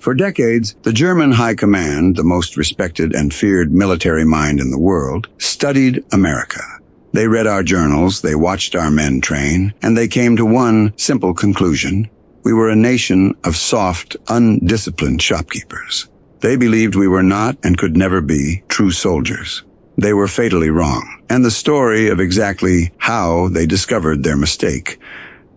For decades, the German High Command, the most respected and feared military mind in the world, studied America. They read our journals, they watched our men train, and they came to one simple conclusion. We were a nation of soft, undisciplined shopkeepers. They believed we were not and could never be true soldiers. They were fatally wrong, and the story of exactly how they discovered their mistake,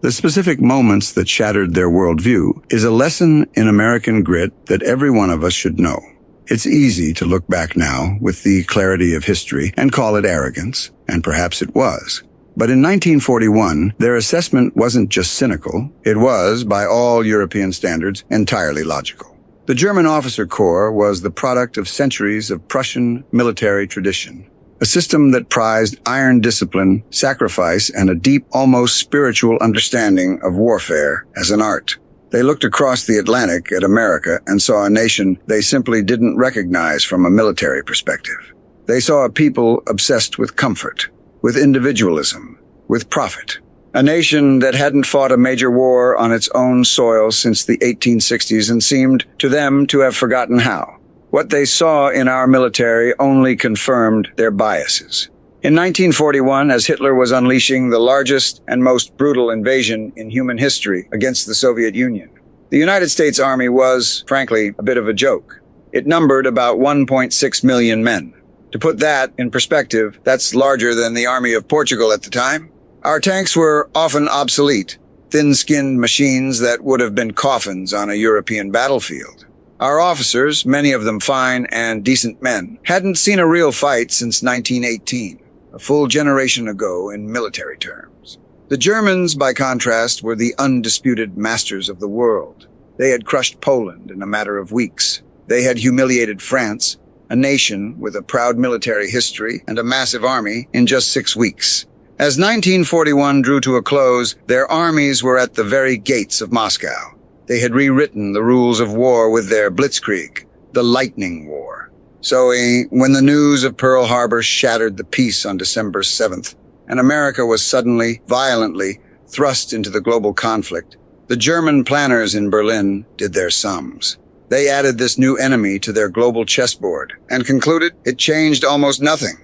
the specific moments that shattered their worldview, is a lesson in American grit that every one of us should know. It's easy to look back now with the clarity of history and call it arrogance, and perhaps it was. But in 1941, their assessment wasn't just cynical, it was, by all European standards, entirely logical. The German officer corps was the product of centuries of Prussian military tradition, a system that prized iron discipline, sacrifice, and a deep, almost spiritual understanding of warfare as an art. They looked across the Atlantic at America and saw a nation they simply didn't recognize from a military perspective. They saw a people obsessed with comfort, with individualism, with profit. A nation that hadn't fought a major war on its own soil since the 1860s and seemed to them to have forgotten how. What they saw in our military only confirmed their biases. In 1941, as Hitler was unleashing the largest and most brutal invasion in human history against the Soviet Union, the United States Army was, frankly, a bit of a joke. It numbered about 1.6 million men. To put that in perspective, that's larger than the Army of Portugal at the time. Our tanks were often obsolete, thin-skinned machines that would have been coffins on a European battlefield. Our officers, many of them fine and decent men, hadn't seen a real fight since 1918, a full generation ago in military terms. The Germans, by contrast, were the undisputed masters of the world. They had crushed Poland in a matter of weeks. They had humiliated France, a nation with a proud military history and a massive army, in just 6 weeks. As 1941 drew to a close, their armies were at the very gates of Moscow. They had rewritten the rules of war with their blitzkrieg, the lightning war. So when the news of Pearl Harbor shattered the peace on December 7th, and America was suddenly, violently, thrust into the global conflict, the German planners in Berlin did their sums. They added this new enemy to their global chessboard and concluded it changed almost nothing.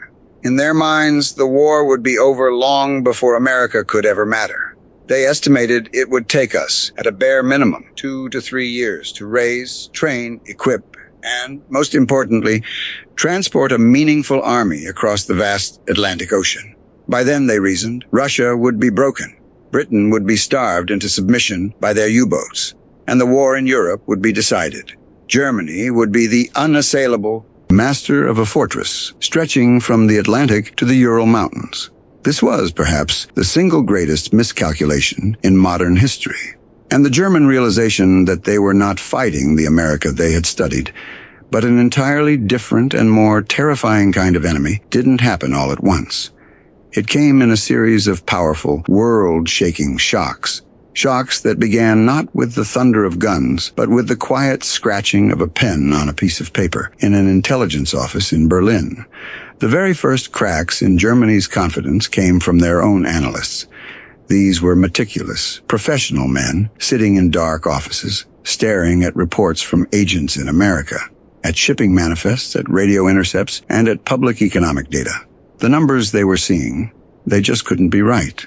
In their minds, the war would be over long before America could ever matter. They estimated it would take us, at a bare minimum, 2 to 3 years to raise, train, equip, and, most importantly, transport a meaningful army across the vast Atlantic Ocean. By then, they reasoned, Russia would be broken, Britain would be starved into submission by their U-boats, and the war in Europe would be decided. Germany would be the unassailable master of a fortress stretching from the Atlantic to the Ural Mountains. This was, perhaps, the single greatest miscalculation in modern history. And the German realization that they were not fighting the America they had studied, but an entirely different and more terrifying kind of enemy, didn't happen all at once. It came in a series of powerful, world-shaking shocks. Shocks that began not with the thunder of guns, but with the quiet scratching of a pen on a piece of paper in an intelligence office in Berlin. The very first cracks in Germany's confidence came from their own analysts. These were meticulous, professional men sitting in dark offices, staring at reports from agents in America, at shipping manifests, at radio intercepts, and at public economic data. The numbers they were seeing, they just couldn't be right.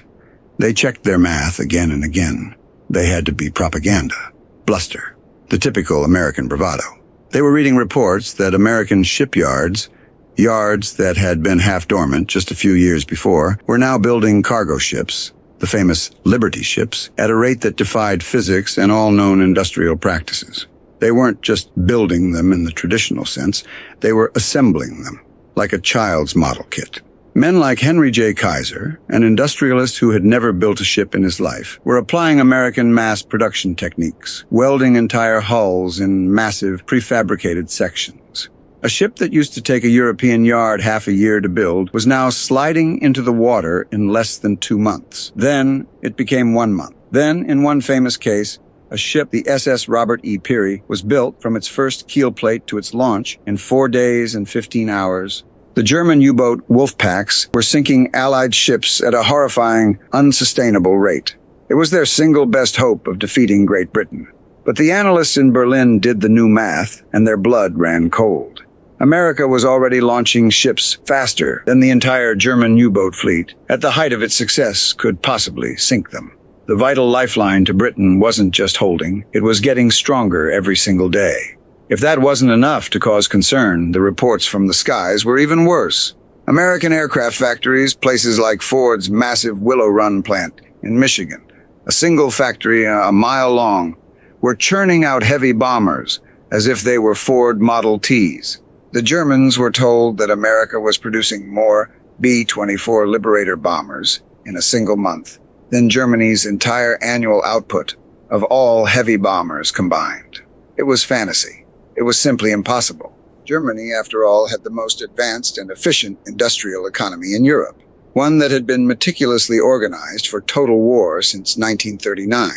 They checked their math again and again. They had to be propaganda, bluster, the typical American bravado. They were reading reports that American shipyards, yards that had been half dormant just a few years before, were now building cargo ships, the famous Liberty ships, at a rate that defied physics and all known industrial practices. They weren't just building them in the traditional sense, they were assembling them, like a child's model kit. Men like Henry J. Kaiser, an industrialist who had never built a ship in his life, were applying American mass production techniques, welding entire hulls in massive prefabricated sections. A ship that used to take a European yard half a year to build was now sliding into the water in less than 2 months. Then it became 1 month. Then, in one famous case, a ship, the SS Robert E. Peary, was built from its first keel plate to its launch in 4 days and 15 hours. The German U-boat wolf packs were sinking Allied ships at a horrifying, unsustainable rate. It was their single best hope of defeating Great Britain. But the analysts in Berlin did the new math, and their blood ran cold. America was already launching ships faster than the entire German U-boat fleet. At the height of its success, could possibly sink them. The vital lifeline to Britain wasn't just holding, it was getting stronger every single day. If that wasn't enough to cause concern, the reports from the skies were even worse. American aircraft factories, places like Ford's massive Willow Run plant in Michigan, a single factory a mile long, were churning out heavy bombers as if they were Ford Model Ts. The Germans were told that America was producing more B-24 Liberator bombers in a single month than Germany's entire annual output of all heavy bombers combined. It was fantasy. It was simply impossible. Germany, after all, had the most advanced and efficient industrial economy in Europe, one that had been meticulously organized for total war since 1939.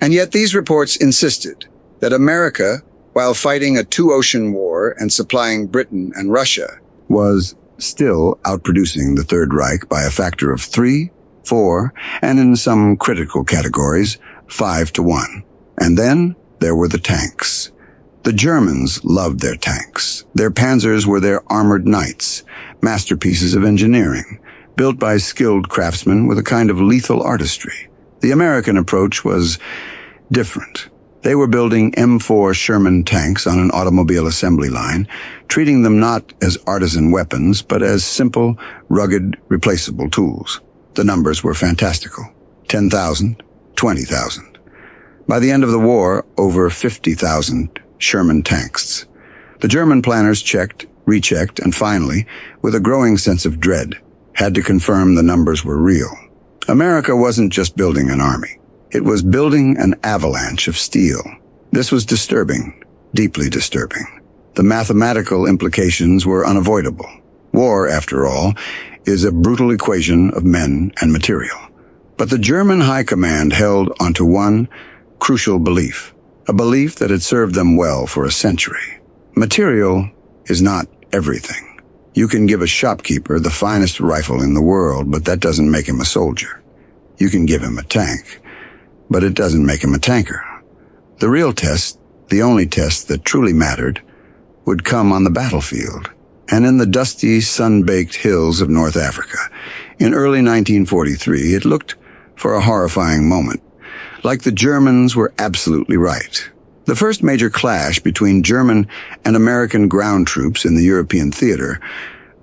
And yet these reports insisted that America, while fighting a two-ocean war and supplying Britain and Russia, was still outproducing the Third Reich by a factor of 3, 4, and in some critical categories, 5 to 1. And then there were the tanks. The Germans loved their tanks. Their panzers were their armored knights, masterpieces of engineering, built by skilled craftsmen with a kind of lethal artistry. The American approach was different. They were building M4 Sherman tanks on an automobile assembly line, treating them not as artisan weapons, but as simple, rugged, replaceable tools. The numbers were fantastical. 10,000, 20,000. By the end of the war, over 50,000 Sherman tanks. The German planners checked, rechecked, and finally, with a growing sense of dread, had to confirm the numbers were real. America wasn't just building an army. It was building an avalanche of steel. This was disturbing, deeply disturbing. The mathematical implications were unavoidable. War, after all, is a brutal equation of men and material. But the German High Command held onto one crucial belief, a belief that had served them well for a century. Material is not everything. You can give a shopkeeper the finest rifle in the world, but that doesn't make him a soldier. You can give him a tank, but it doesn't make him a tanker. The real test, the only test that truly mattered, would come on the battlefield, and in the dusty, sun-baked hills of North Africa. In early 1943, it looked, for a horrifying moment, like the Germans were absolutely right. The first major clash between German and American ground troops in the European theater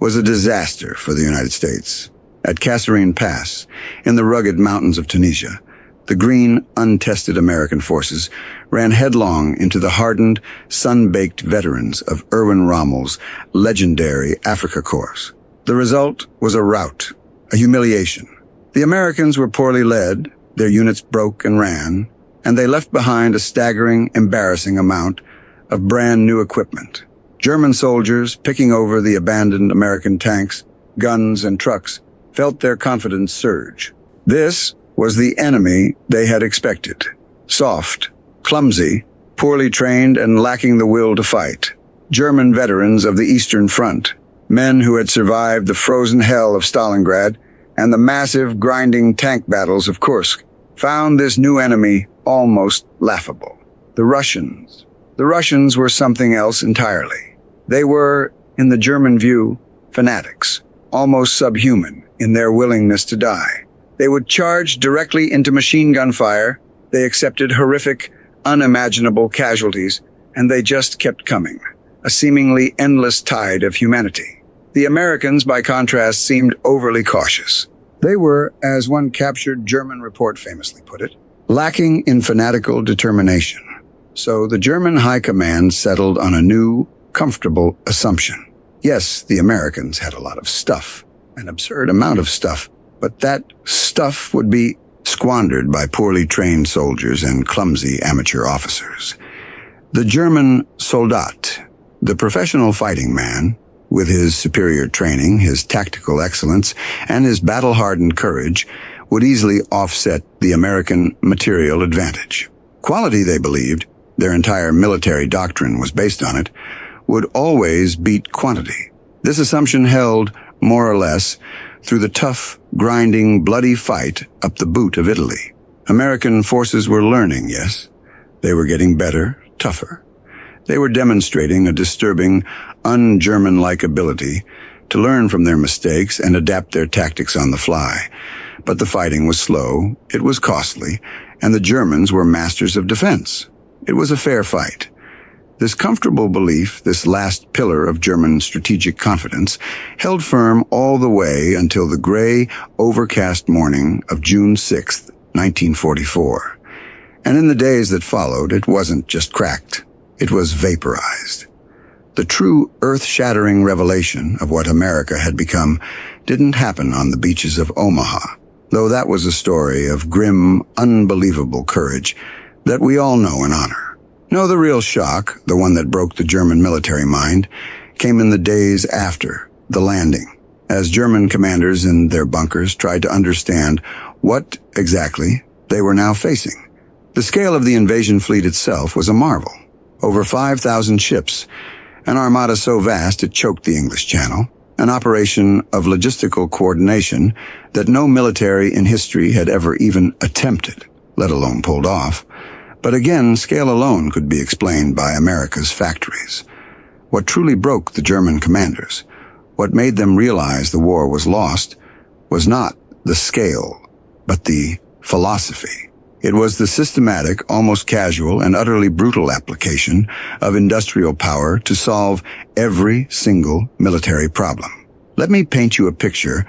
was a disaster for the United States. At Kasserine Pass, in the rugged mountains of Tunisia, the green, untested American forces ran headlong into the hardened, sun-baked veterans of Erwin Rommel's legendary Africa Corps. The result was a rout, a humiliation. The Americans were poorly led, their units broke and ran, and they left behind a staggering, embarrassing amount of brand new equipment. German soldiers, picking over the abandoned American tanks, guns, and trucks, felt their confidence surge. This was the enemy they had expected. Soft, clumsy, poorly trained, and lacking the will to fight. German veterans of the Eastern Front, men who had survived the frozen hell of Stalingrad and the massive, grinding tank battles of Kursk, found this new enemy almost laughable. The Russians. The Russians were something else entirely. They were, in the German view, fanatics, almost subhuman in their willingness to die. They would charge directly into machine gun fire, they accepted horrific, unimaginable casualties, and they just kept coming, a seemingly endless tide of humanity. The Americans, by contrast, seemed overly cautious. They were, as one captured German report famously put it, lacking in fanatical determination. So the German High Command settled on a new, comfortable assumption. Yes, the Americans had a lot of stuff, an absurd amount of stuff, but that stuff would be squandered by poorly trained soldiers and clumsy amateur officers. The German Soldat, the professional fighting man, with his superior training, his tactical excellence, and his battle-hardened courage, would easily offset the American material advantage. Quality, they believed, their entire military doctrine was based on it, would always beat quantity. This assumption held, more or less, through the tough, grinding, bloody fight up the boot of Italy. American forces were learning, yes, They were getting better, tougher. They were demonstrating a disturbing, un-German-like ability to learn from their mistakes and adapt their tactics on the fly. But the fighting was slow, it was costly, and the Germans were masters of defense. It was a fair fight. This comfortable belief, this last pillar of German strategic confidence, held firm all the way until the gray, overcast morning of June 6, 1944. And in the days that followed, it wasn't just cracked. It was vaporized. The true earth-shattering revelation of what America had become didn't happen on the beaches of Omaha, though that was a story of grim, unbelievable courage that we all know and honor. No, the real shock, the one that broke the German military mind, came in the days after the landing, as German commanders in their bunkers tried to understand what exactly they were now facing. The scale of the invasion fleet itself was a marvel. Over 5,000 ships, an armada so vast it choked the English Channel, an operation of logistical coordination that no military in history had ever even attempted, let alone pulled off. But again, scale alone could be explained by America's factories. What truly broke the German commanders, what made them realize the war was lost, was not the scale, but the philosophy. It was the systematic, almost casual, and utterly brutal application of industrial power to solve every single military problem. Let me paint you a picture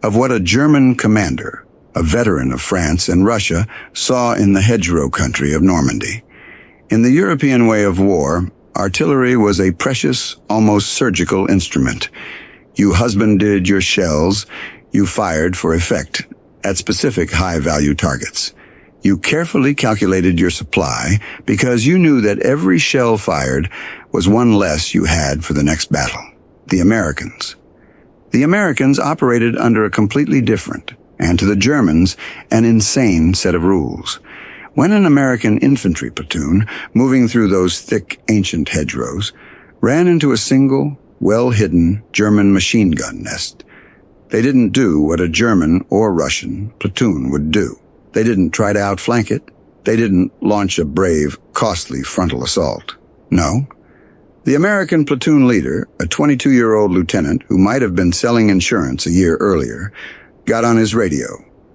of what a German commander, a veteran of France and Russia, saw in the hedgerow country of Normandy. In the European way of war, artillery was a precious, almost surgical instrument. You husbanded your shells, you fired for effect at specific high-value targets. You carefully calculated your supply because you knew that every shell fired was one less you had for the next battle. The Americans. The Americans operated under a completely different, and to the Germans, an insane set of rules. When an American infantry platoon, moving through those thick, ancient hedgerows, ran into a single, well-hidden German machine gun nest, they didn't do what a German or Russian platoon would do. They didn't try to outflank it. They didn't launch a brave, costly frontal assault. No. The American platoon leader, a 22-year-old lieutenant who might have been selling insurance a year earlier, got on his radio.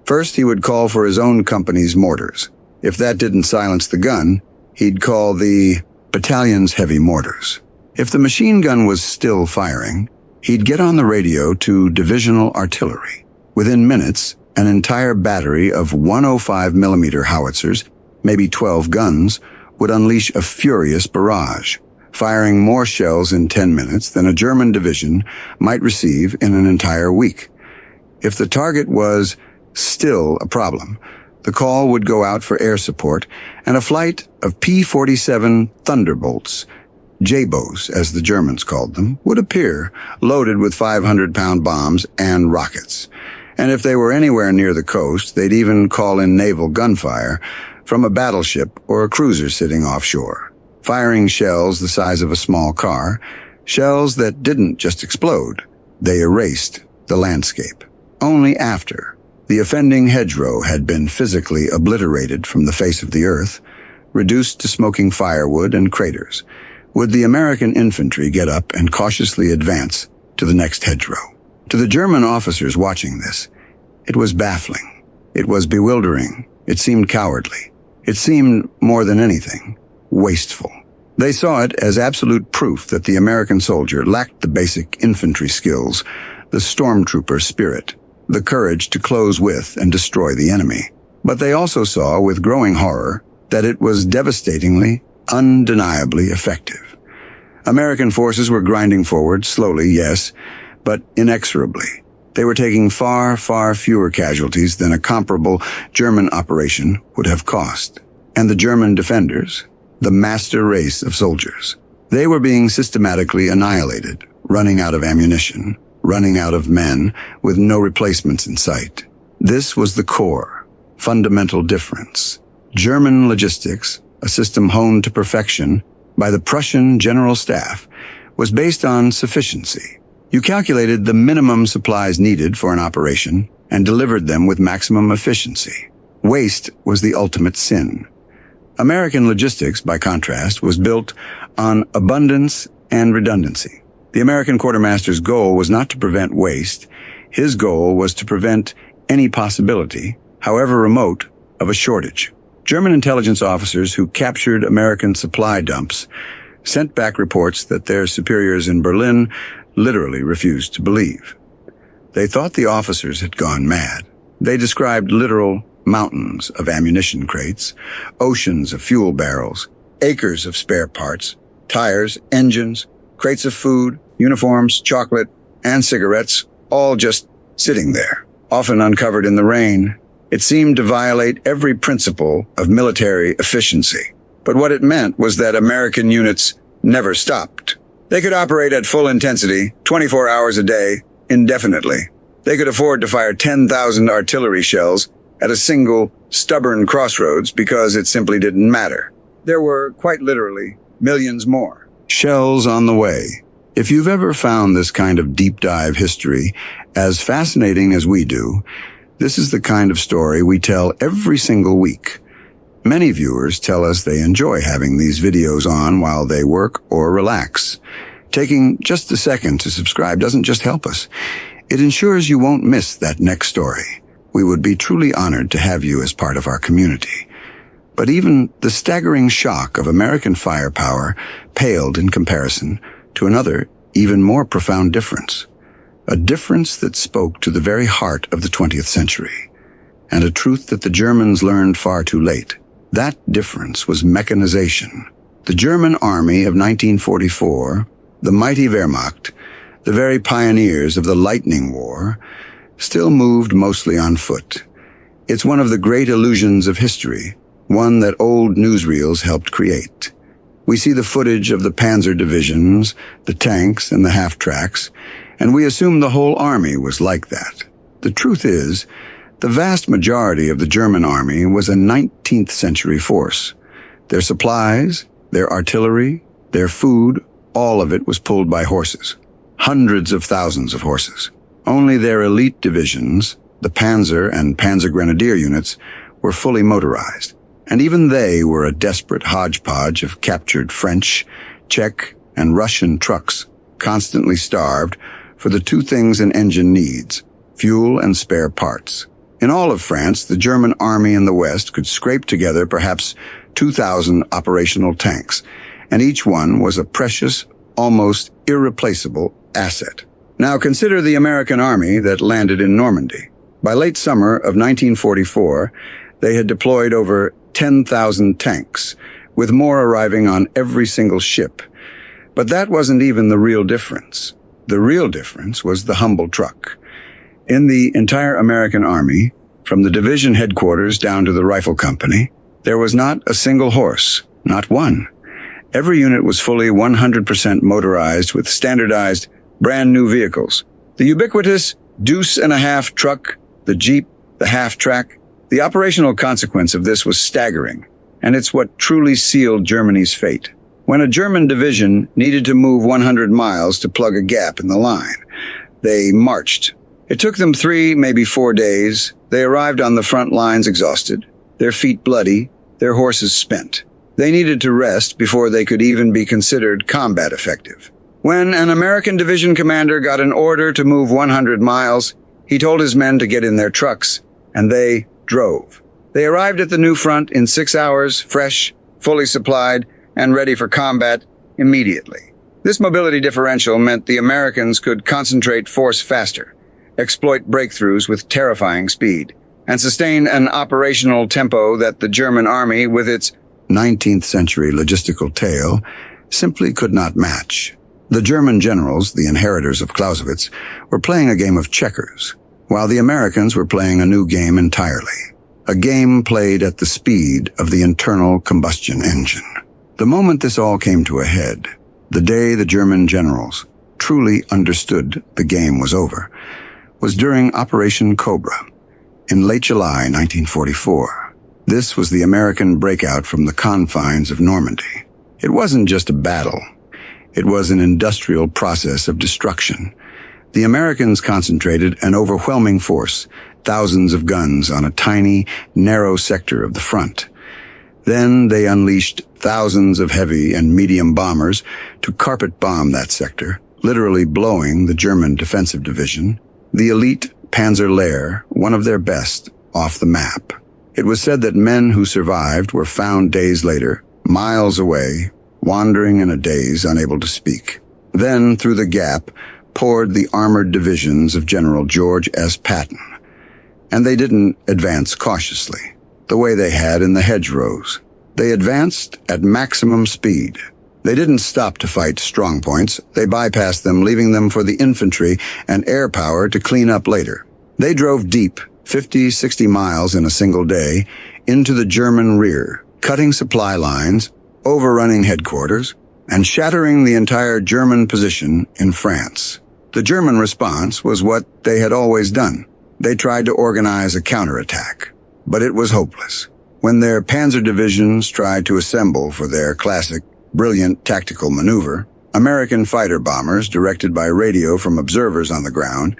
First, he would call for his own company's mortars. If that didn't silence the gun, he'd call the battalion's heavy mortars. If the machine gun was still firing, he'd get on the radio to divisional artillery. Within minutes, an entire battery of 105mm howitzers, maybe 12 guns, would unleash a furious barrage, firing more shells in 10 minutes than a German division might receive in an entire week. If the target was still a problem, the call would go out for air support, and a flight of P-47 Thunderbolts, J-bows as the Germans called them, would appear, loaded with 500-pound bombs and rockets. And if they were anywhere near the coast, they'd even call in naval gunfire from a battleship or a cruiser sitting offshore, firing shells the size of a small car, shells that didn't just explode, they erased the landscape. Only after the offending hedgerow had been physically obliterated from the face of the earth, reduced to smoking firewood and craters, would the American infantry get up and cautiously advance to the next hedgerow. To the German officers watching this, it was baffling. It was bewildering. It seemed cowardly. It seemed, more than anything, wasteful. They saw it as absolute proof that the American soldier lacked the basic infantry skills, the stormtrooper spirit, the courage to close with and destroy the enemy. But they also saw, with growing horror, that it was devastatingly, undeniably effective. American forces were grinding forward, slowly, yes, but inexorably. They were taking far, far fewer casualties than a comparable German operation would have cost. And the German defenders, the master race of soldiers, they were being systematically annihilated, running out of ammunition, running out of men, with no replacements in sight. This was the core, fundamental difference. German logistics, a system honed to perfection by the Prussian General Staff, was based on sufficiency. You calculated the minimum supplies needed for an operation and delivered them with maximum efficiency. Waste was the ultimate sin. American logistics, by contrast, was built on abundance and redundancy. The American quartermaster's goal was not to prevent waste. His goal was to prevent any possibility, however remote, of a shortage. German intelligence officers who captured American supply dumps sent back reports that their superiors in Berlin literally refused to believe. They thought the officers had gone mad. They described literal mountains of ammunition crates, oceans of fuel barrels, acres of spare parts, tires, engines, crates of food, uniforms, chocolate, and cigarettes, all just sitting there, often uncovered in the rain. It seemed to violate every principle of military efficiency. But what it meant was that American units never stopped. They could operate at full intensity, 24 hours a day, indefinitely. They could afford to fire 10,000 artillery shells at a single, stubborn crossroads because it simply didn't matter. There were, quite literally, millions more. Shells on the way. If you've ever found this kind of deep dive history as fascinating as we do, this is the kind of story we tell every single week. Many viewers tell us they enjoy having these videos on while they work or relax. Taking just a second to subscribe doesn't just help us. It ensures you won't miss that next story. We would be truly honored to have you as part of our community. But even the staggering shock of American firepower paled in comparison to another, even more profound difference. A difference that spoke to the very heart of the 20th century, and a truth that the Germans learned far too late. That difference was mechanization. The German army of 1944, the mighty Wehrmacht, the very pioneers of the Lightning War, still moved mostly on foot. It's one of the great illusions of history, one that old newsreels helped create. We see the footage of the panzer divisions, the tanks, and the half-tracks, and we assume the whole army was like that. The truth is, the vast majority of the German army was a 19th century force. Their supplies, their artillery, their food, all of it was pulled by horses. Hundreds of thousands of horses. Only their elite divisions, the Panzer and Panzer Grenadier units, were fully motorized. And even they were a desperate hodgepodge of captured French, Czech, and Russian trucks, constantly starved for the two things an engine needs, fuel and spare parts. In all of France, the German army in the West could scrape together perhaps 2,000 operational tanks, and each one was a precious, almost irreplaceable asset. Now consider the American army that landed in Normandy. By late summer of 1944, they had deployed over 10,000 tanks, with more arriving on every single ship. But that wasn't even the real difference. The real difference was the humble truck. In the entire American army, from the division headquarters down to the rifle company, there was not a single horse, not one. Every unit was fully 100% motorized with standardized, brand new vehicles. The ubiquitous deuce-and-a-half truck, the Jeep, the half-track. The operational consequence of this was staggering, and it's what truly sealed Germany's fate. When a German division needed to move 100 miles to plug a gap in the line, they marched. It took them 3, maybe 4 days. They arrived on the front lines exhausted, their feet bloody, their horses spent. They needed to rest before they could even be considered combat effective. When an American division commander got an order to move 100 miles, he told his men to get in their trucks, and they drove. They arrived at the new front in 6 hours, fresh, fully supplied, and ready for combat immediately. This mobility differential meant the Americans could concentrate force faster, exploit breakthroughs with terrifying speed, and sustain an operational tempo that the German army, with its 19th century logistical tale, simply could not match. The German generals, the inheritors of Clausewitz, were playing a game of checkers, while the Americans were playing a new game entirely. A game played at the speed of the internal combustion engine. The moment this all came to a head, the day the German generals truly understood the game was over, was during Operation Cobra in late July 1944. This was the American breakout from the confines of Normandy. It wasn't just a battle. It was an industrial process of destruction. The Americans concentrated an overwhelming force, thousands of guns on a tiny, narrow sector of the front. Then they unleashed thousands of heavy and medium bombers to carpet bomb that sector, literally blowing the German defensive division, the elite Panzer Lehr, one of their best, off the map. It was said that men who survived were found days later, miles away, wandering in a daze, unable to speak. Then, through the gap, poured the armored divisions of General George S. Patton. And they didn't advance cautiously, the way they had in the hedgerows. They advanced at maximum speed. They didn't stop to fight strong points. They bypassed them, leaving them for the infantry and air power to clean up later. They drove deep, 50, 60 miles in a single day, into the German rear, cutting supply lines, overrunning headquarters, and shattering the entire German position in France. The German response was what they had always done. They tried to organize a counterattack, but it was hopeless. When their panzer divisions tried to assemble for their classic, brilliant tactical maneuver, American fighter bombers, directed by radio from observers on the ground,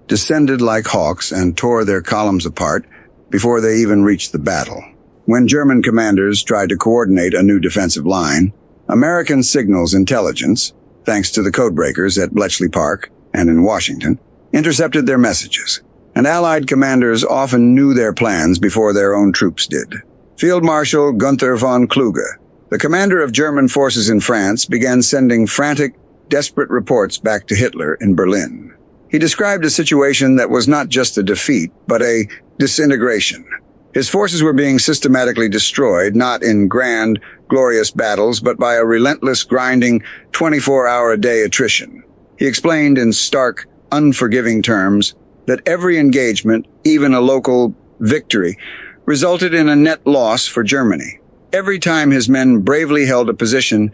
descended like hawks and tore their columns apart before they even reached the battle. When German commanders tried to coordinate a new defensive line, American signals intelligence, thanks to the codebreakers at Bletchley Park and in Washington, intercepted their messages, and Allied commanders often knew their plans before their own troops did. Field Marshal Gunther von Kluge, the commander of German forces in France, began sending frantic, desperate reports back to Hitler in Berlin. He described a situation that was not just a defeat, but a disintegration. His forces were being systematically destroyed, not in grand, glorious battles, but by a relentless, grinding, 24-hour-a-day attrition. He explained in stark, unforgiving terms that every engagement, even a local victory, resulted in a net loss for Germany. Every time his men bravely held a position,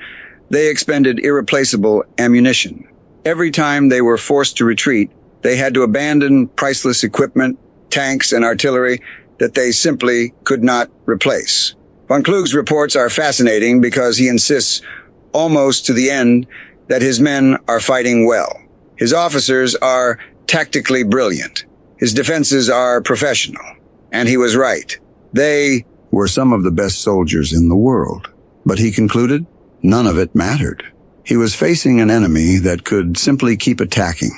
they expended irreplaceable ammunition. Every time they were forced to retreat, they had to abandon priceless equipment, tanks, and artillery that they simply could not replace. Von Kluge's reports are fascinating because he insists, almost to the end, that his men are fighting well. His officers are tactically brilliant. His defenses are professional. And he was right. They were some of the best soldiers in the world. But he concluded, none of it mattered. He was facing an enemy that could simply keep attacking,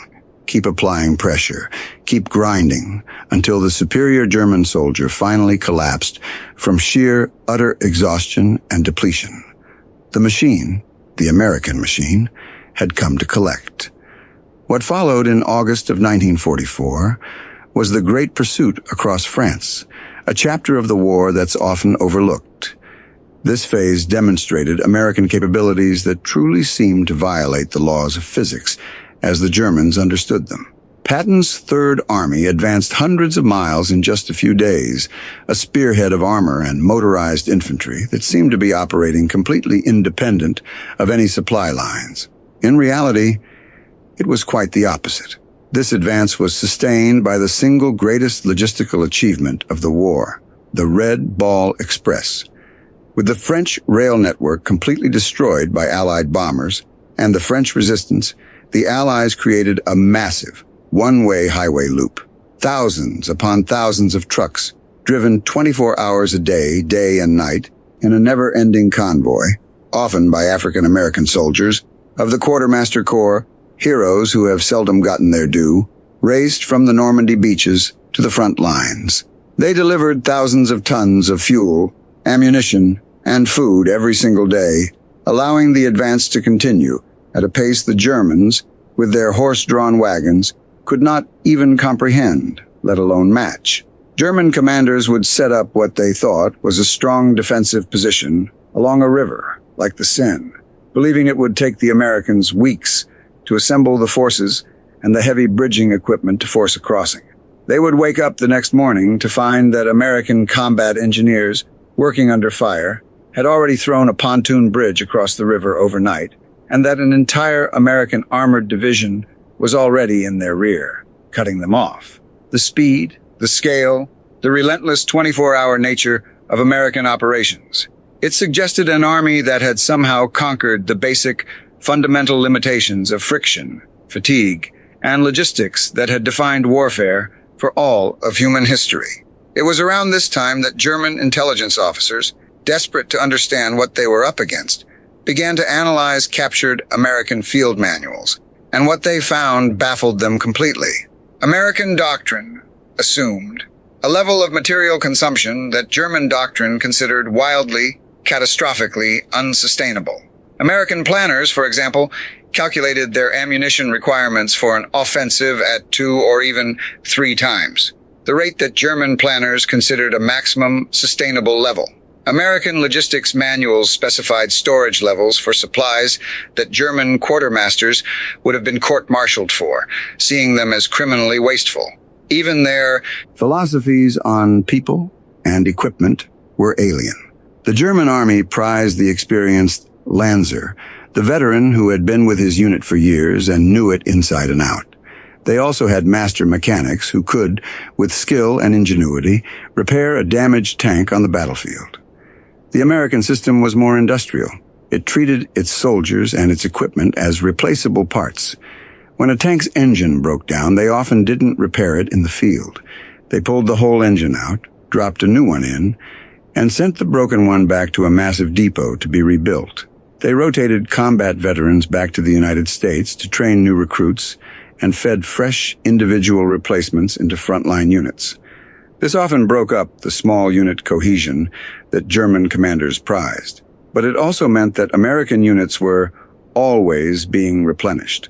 keep applying pressure, keep grinding, until the superior German soldier finally collapsed from sheer, utter exhaustion and depletion. The machine, the American machine, had come to collect. What followed in August of 1944 was the Great Pursuit across France, a chapter of the war that's often overlooked. This phase demonstrated American capabilities that truly seemed to violate the laws of physics as the Germans understood them. Patton's Third Army advanced hundreds of miles in just a few days, a spearhead of armor and motorized infantry that seemed to be operating completely independent of any supply lines. In reality, it was quite the opposite. This advance was sustained by the single greatest logistical achievement of the war, the Red Ball Express. With the French rail network completely destroyed by Allied bombers and the French resistance, the Allies created a massive, one-way highway loop. Thousands upon thousands of trucks, driven 24 hours a day, day and night, in a never-ending convoy, often by African-American soldiers, of the Quartermaster Corps, heroes who have seldom gotten their due, raced from the Normandy beaches to the front lines. They delivered thousands of tons of fuel, ammunition, and food every single day, allowing the advance to continue at a pace the Germans, with their horse-drawn wagons, could not even comprehend, let alone match. German commanders would set up what they thought was a strong defensive position along a river, like the Seine, believing it would take the Americans weeks to assemble the forces and the heavy bridging equipment to force a crossing. They would wake up the next morning to find that American combat engineers, working under fire, had already thrown a pontoon bridge across the river overnight, and that an entire American armored division was already in their rear, cutting them off. The speed, the scale, the relentless 24-hour nature of American operations. It suggested an army that had somehow conquered the basic, fundamental limitations of friction, fatigue, and logistics that had defined warfare for all of human history. It was around this time that German intelligence officers desperate to understand what they were up against, began to analyze captured American field manuals, and what they found baffled them completely. American doctrine assumed a level of material consumption that German doctrine considered wildly, catastrophically unsustainable. American planners, for example, calculated their ammunition requirements for an offensive at 2 or even 3 times, the rate that German planners considered a maximum sustainable level. American logistics manuals specified storage levels for supplies that German quartermasters would have been court-martialed for, seeing them as criminally wasteful. Even their philosophies on people and equipment were alien. The German army prized the experienced Lanzer, the veteran who had been with his unit for years and knew it inside and out. They also had master mechanics who could, with skill and ingenuity, repair a damaged tank on the battlefield. The American system was more industrial. It treated its soldiers and its equipment as replaceable parts. When a tank's engine broke down, they often didn't repair it in the field. They pulled the whole engine out, dropped a new one in, and sent the broken one back to a massive depot to be rebuilt. They rotated combat veterans back to the United States to train new recruits and fed fresh individual replacements into frontline units. This often broke up the small unit cohesion that German commanders prized, but it also meant that American units were always being replenished.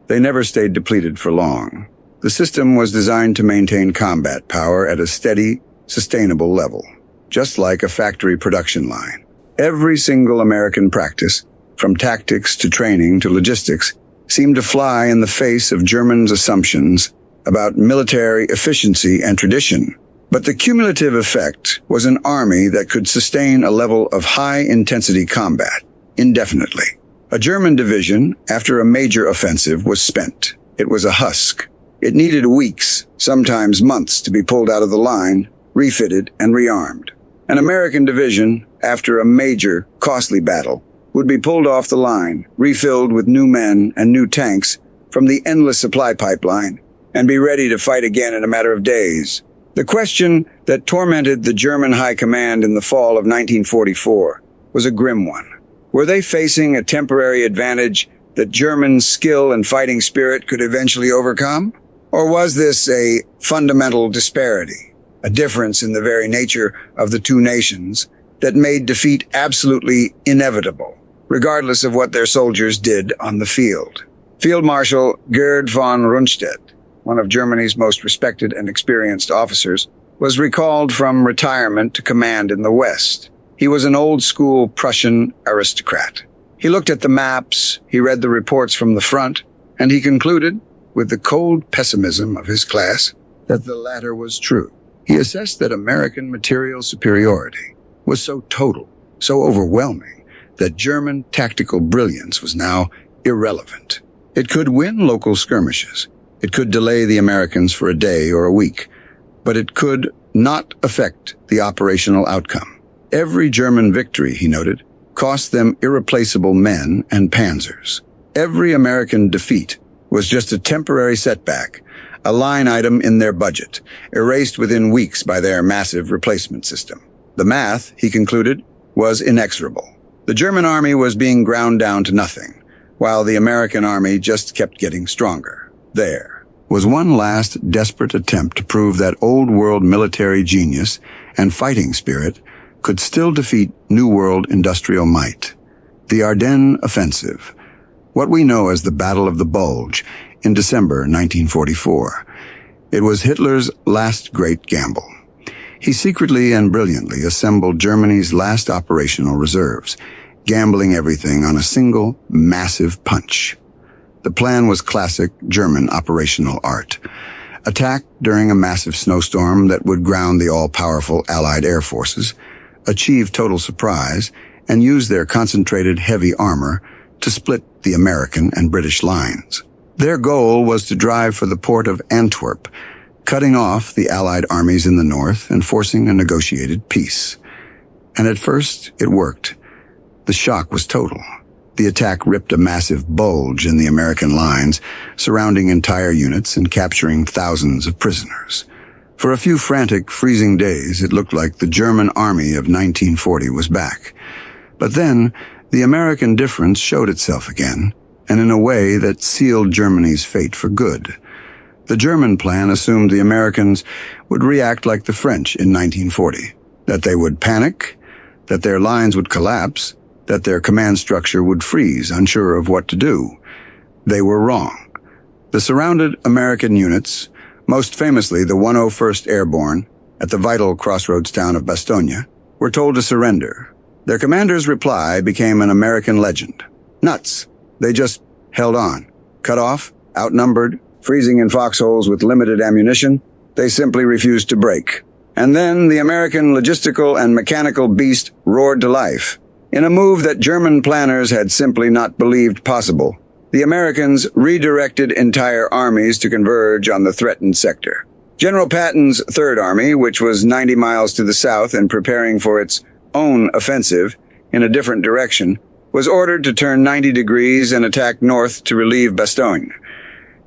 They never stayed depleted for long. The system was designed to maintain combat power at a steady, sustainable level, just like a factory production line. Every single American practice, from tactics to training to logistics, seemed to fly in the face of Germans' assumptions about military efficiency and tradition. But the cumulative effect was an army that could sustain a level of high-intensity combat indefinitely. A German division, after a major offensive, was spent. It was a husk. It needed weeks, sometimes months, to be pulled out of the line, refitted, and rearmed. An American division, after a major, costly battle, would be pulled off the line, refilled with new men and new tanks from the endless supply pipeline, and be ready to fight again in a matter of days. The question that tormented the German High Command in the fall of 1944 was a grim one. Were they facing a temporary advantage that German skill and fighting spirit could eventually overcome? Or was this a fundamental disparity, a difference in the very nature of the two nations that made defeat absolutely inevitable, regardless of what their soldiers did on the field? Field Marshal Gerd von Rundstedt, one of Germany's most respected and experienced officers, was recalled from retirement to command in the West. He was an old-school Prussian aristocrat. He looked at the maps, he read the reports from the front, and he concluded, with the cold pessimism of his class, that the latter was true. He assessed that American material superiority was so total, so overwhelming, that German tactical brilliance was now irrelevant. It could win local skirmishes. It could delay the Americans for a day or a week, but it could not affect the operational outcome. Every German victory, he noted, cost them irreplaceable men and panzers. Every American defeat was just a temporary setback, a line item in their budget, erased within weeks by their massive replacement system. The math, he concluded, was inexorable. The German army was being ground down to nothing, while the American army just kept getting stronger. There was one last desperate attempt to prove that old-world military genius and fighting spirit could still defeat New World industrial might. The Ardennes Offensive, what we know as the Battle of the Bulge, in December 1944. It was Hitler's last great gamble. He secretly and brilliantly assembled Germany's last operational reserves, gambling everything on a single, massive punch. The plan was classic German operational art. Attack during a massive snowstorm that would ground the all-powerful Allied air forces, achieve total surprise, and use their concentrated heavy armor to split the American and British lines. Their goal was to drive for the port of Antwerp, cutting off the Allied armies in the north and forcing a negotiated peace. And at first, it worked. The shock was total. The attack ripped a massive bulge in the American lines, surrounding entire units and capturing thousands of prisoners. For a few frantic, freezing days, it looked like the German army of 1940 was back. But then, the American difference showed itself again, and in a way that sealed Germany's fate for good. The German plan assumed the Americans would react like the French in 1940, that they would panic, that their lines would collapse, that their command structure would freeze, unsure of what to do. They were wrong. The surrounded American units, most famously the 101st Airborne, at the vital crossroads town of Bastogne, were told to surrender. Their commander's reply became an American legend. Nuts. They just held on. Cut off, outnumbered, freezing in foxholes with limited ammunition, they simply refused to break. And then the American logistical and mechanical beast roared to life. In a move that German planners had simply not believed possible, the Americans redirected entire armies to converge on the threatened sector. General Patton's Third Army, which was 90 miles to the south and preparing for its own offensive in a different direction, was ordered to turn 90 degrees and attack north to relieve Bastogne.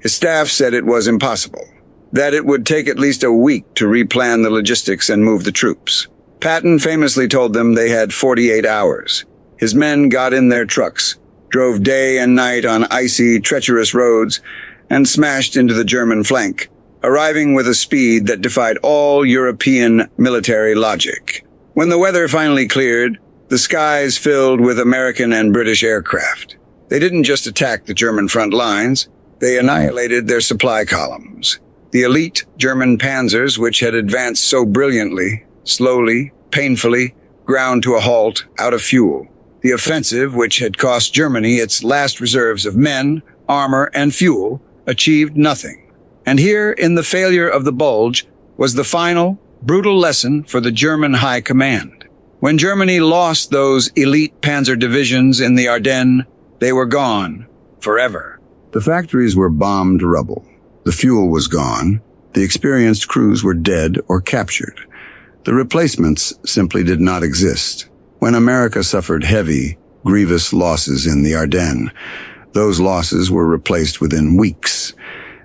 His staff said it was impossible, that it would take at least a week to replan the logistics and move the troops. Patton famously told them they had 48 hours. His men got in their trucks, drove day and night on icy, treacherous roads, and smashed into the German flank, arriving with a speed that defied all European military logic. When the weather finally cleared, the skies filled with American and British aircraft. They didn't just attack the German front lines, they annihilated their supply columns. The elite German panzers, which had advanced so brilliantly, slowly, painfully, ground to a halt, out of fuel. The offensive, which had cost Germany its last reserves of men, armor, and fuel, achieved nothing. And here, in the failure of the Bulge, was the final, brutal lesson for the German High Command. When Germany lost those elite panzer divisions in the Ardennes, they were gone, forever. The factories were bombed to rubble. The fuel was gone. The experienced crews were dead or captured. The replacements simply did not exist. When America suffered heavy, grievous losses in the Ardennes, those losses were replaced within weeks.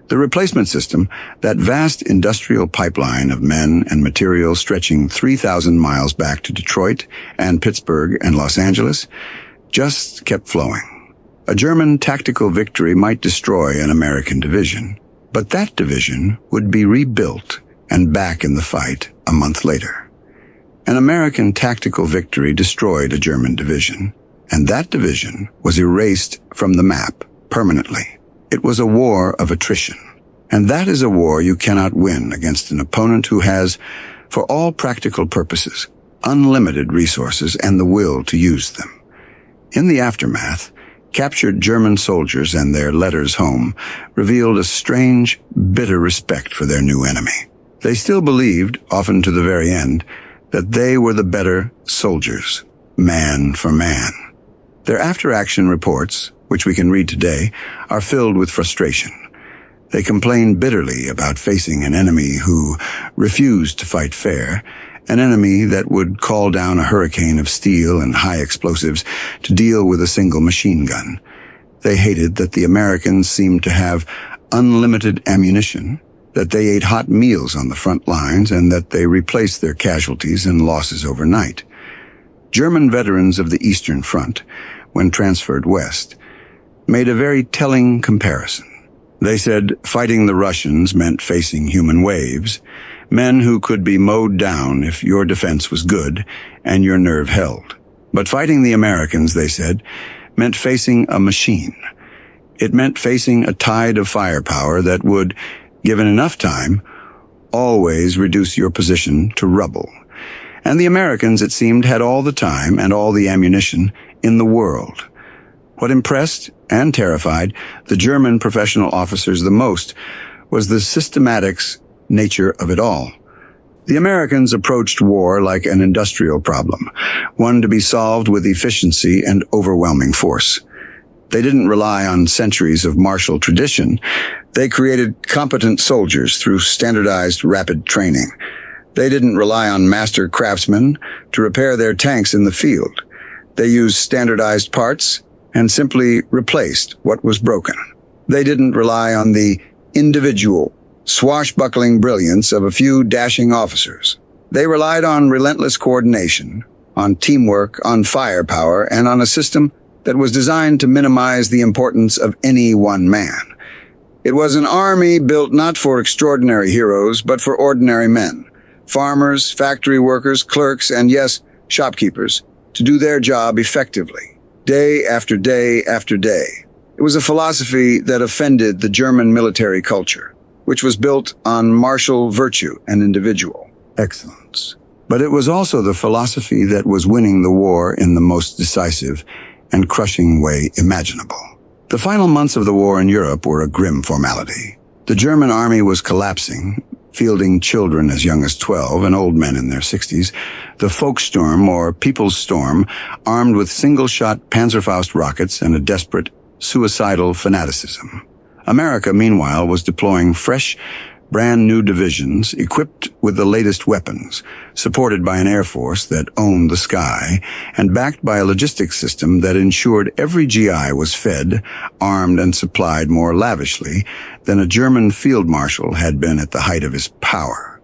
The replacement system, that vast industrial pipeline of men and material stretching 3,000 miles back to Detroit and Pittsburgh and Los Angeles, just kept flowing. A German tactical victory might destroy an American division, but that division would be rebuilt and back in the fight a month later. An American tactical victory destroyed a German division, and that division was erased from the map permanently. It was a war of attrition, and that is a war you cannot win against an opponent who has, for all practical purposes, unlimited resources and the will to use them. In the aftermath, captured German soldiers and their letters home revealed a strange, bitter respect for their new enemy. They still believed, often to the very end, that they were the better soldiers, man for man. Their after-action reports, which we can read today, are filled with frustration. They complain bitterly about facing an enemy who refused to fight fair, an enemy that would call down a hurricane of steel and high explosives to deal with a single machine gun. They hated that the Americans seemed to have unlimited ammunition, that they ate hot meals on the front lines, and that they replaced their casualties and losses overnight. German veterans of the Eastern Front, when transferred west, made a very telling comparison. They said fighting the Russians meant facing human waves, men who could be mowed down if your defense was good and your nerve held. But fighting the Americans, they said, meant facing a machine. It meant facing a tide of firepower that would, given enough time, always reduce your position to rubble. And the Americans, it seemed, had all the time and all the ammunition in the world. What impressed and terrified the German professional officers the most was the systematics nature of it all. The Americans approached war like an industrial problem, one to be solved with efficiency and overwhelming force. They didn't rely on centuries of martial tradition. They created competent soldiers through standardized rapid training. They didn't rely on master craftsmen to repair their tanks in the field. They used standardized parts and simply replaced what was broken. They didn't rely on the individual swashbuckling brilliance of a few dashing officers. They relied on relentless coordination, on teamwork, on firepower, and on a system that was designed to minimize the importance of any one man. It was an army built not for extraordinary heroes, but for ordinary men, farmers, factory workers, clerks, and yes, shopkeepers, to do their job effectively, day after day after day. It was a philosophy that offended the German military culture, which was built on martial virtue and individual excellence. But it was also the philosophy that was winning the war in the most decisive and crushing way imaginable. The final months of the war in Europe were a grim formality. The German army was collapsing, fielding children as young as 12 and old men in their 60s, the Volkssturm, or People's Storm, armed with single-shot Panzerfaust rockets and a desperate, suicidal fanaticism. America, meanwhile, was deploying fresh, brand-new divisions equipped with the latest weapons, supported by an air force that owned the sky, and backed by a logistics system that ensured every GI was fed, armed, and supplied more lavishly than a German field marshal had been at the height of his power.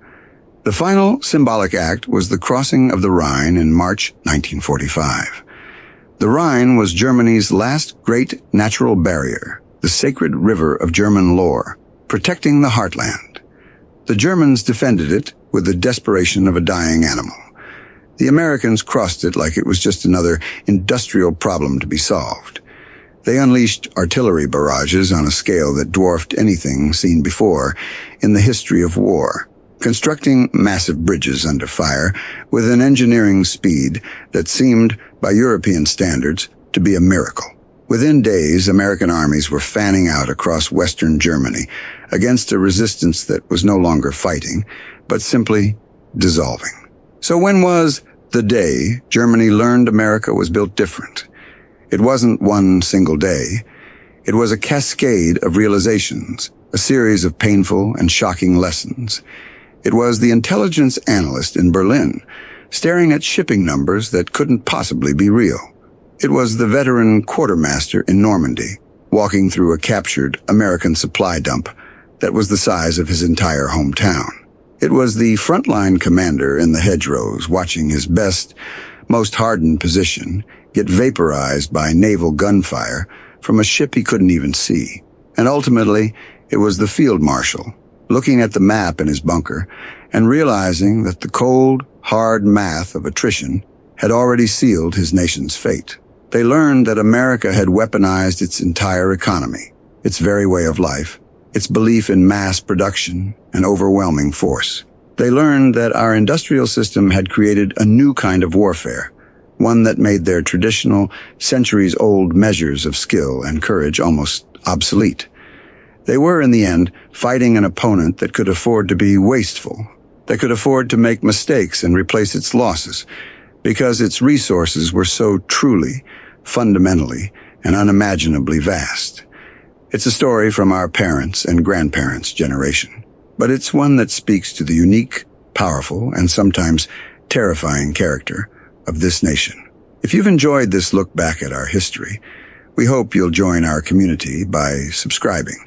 The final symbolic act was the crossing of the Rhine in March 1945. The Rhine was Germany's last great natural barrier, the sacred river of German lore, protecting the heartland. The Germans defended it with the desperation of a dying animal. The Americans crossed it like it was just another industrial problem to be solved. They unleashed artillery barrages on a scale that dwarfed anything seen before in the history of war, constructing massive bridges under fire with an engineering speed that seemed, by European standards, to be a miracle. Within days, American armies were fanning out across Western Germany against a resistance that was no longer fighting, but simply dissolving. So when was the day Germany learned America was built different? It wasn't one single day. It was a cascade of realizations, a series of painful and shocking lessons. It was the intelligence analyst in Berlin, staring at shipping numbers that couldn't possibly be real. It was the veteran quartermaster in Normandy, walking through a captured American supply dump that was the size of his entire hometown. It was the frontline commander in the hedgerows, watching his best, most hardened position get vaporized by naval gunfire from a ship he couldn't even see. And ultimately, it was the field marshal, looking at the map in his bunker and realizing that the cold, hard math of attrition had already sealed his nation's fate. They learned that America had weaponized its entire economy, its very way of life, its belief in mass production and overwhelming force. They learned that our industrial system had created a new kind of warfare, one that made their traditional, centuries-old measures of skill and courage almost obsolete. They were, in the end, fighting an opponent that could afford to be wasteful, that could afford to make mistakes and replace its losses, because its resources were so truly, fundamentally, and unimaginably vast. It's a story from our parents' and grandparents' generation, but it's one that speaks to the unique, powerful, and sometimes terrifying character of this nation. If you've enjoyed this look back at our history, we hope you'll join our community by subscribing.